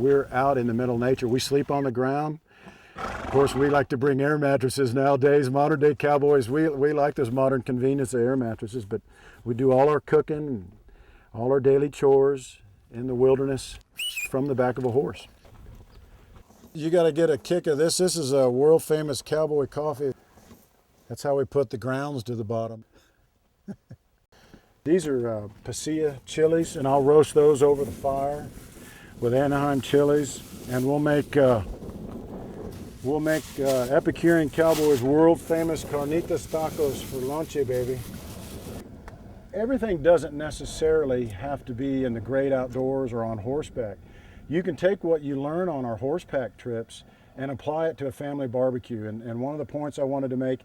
we're out in the middle of nature. We sleep on the ground. Of course, we like to bring air mattresses nowadays. Modern day cowboys, we like those modern convenience of air mattresses, but we do all our cooking and all our daily chores in the wilderness from the back of a horse. You got to get a kick of this. This is a world famous cowboy coffee. That's how we put the grounds to the bottom. These are pasilla chilies, and I'll roast those over the fire with Anaheim chilies, and we'll make Epicurean Cowboy's world famous carnitas tacos for lonche, baby. Everything doesn't necessarily have to be in the great outdoors or on horseback. You can take what you learn on our horseback trips and apply it to a family barbecue. And one of the points I wanted to make,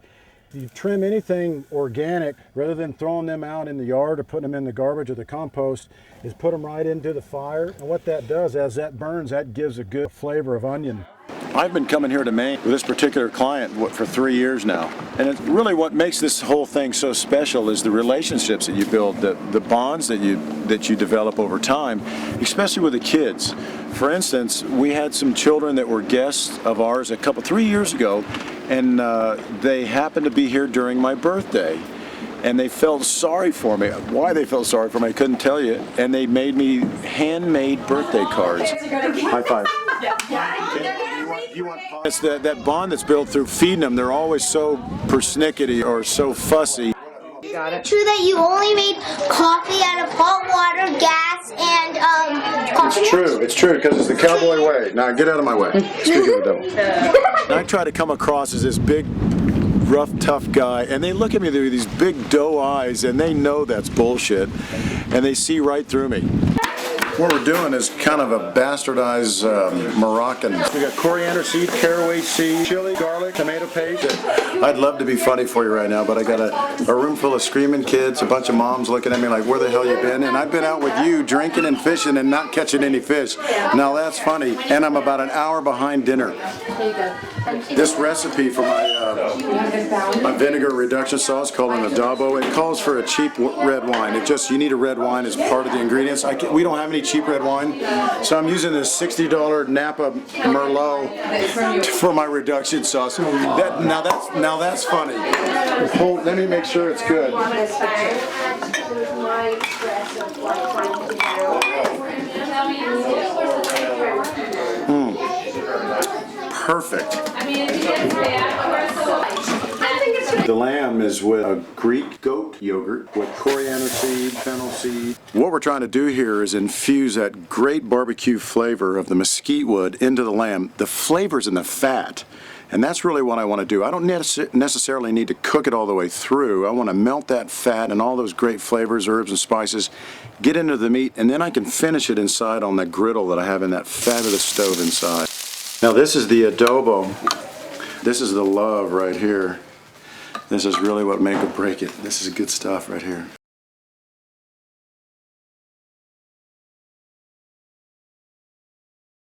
if you trim anything organic, rather than throwing them out in the yard or putting them in the garbage or the compost, is put them right into the fire. And what that does, as that burns, that gives a good flavor of onion. I've been coming here to Maine with this particular client for 3 years now. And it's really what makes this whole thing so special is the relationships that you build, the bonds that you develop over time, especially with the kids. For instance, we had some children that were guests of ours 3 years ago, and they happened to be here during my birthday. And they felt sorry for me. Why they felt sorry for me, I couldn't tell you. And they made me handmade birthday cards. High five. It's that bond that's built through feeding them. They're always so persnickety or so fussy. Got it. True that you only made coffee out of hot water, gas, and coffee? It's true. It's true because it's the cowboy way. Now get out of my way. Speaking of the devil. I try to come across as this big, rough, tough guy, and they look at me with these big doe eyes, and they know that's bullshit, and they see right through me. What we're doing is kind of a bastardized Moroccan. We got coriander seed, caraway seed, chili, garlic, tomato paste. I'd love to be funny for you right now, but I got a room full of screaming kids, a bunch of moms looking at me like, where the hell you been? And I've been out with you drinking and fishing and not catching any fish. Now that's funny, and I'm about an hour behind dinner. This recipe for my vinegar reduction sauce called an adobo, it calls for a cheap red wine. You need a red wine as part of the ingredients. We don't have any cheap red wine, so I'm using this $60 Napa Merlot for my reduction sauce. Now that's funny. Let me make sure it's good. Perfect. The lamb is with a Greek goat yogurt with coriander seed, fennel seed. What we're trying to do here is infuse that great barbecue flavor of the mesquite wood into the lamb. The flavor's in the fat, and that's really what I want to do. I don't necessarily need to cook it all the way through. I want to melt that fat and all those great flavors, herbs and spices, get into the meat, and then I can finish it inside on the griddle that I have in that fabulous stove inside. Now this is the adobo. This is the love right here. This is really what make or break it. This is good stuff right here.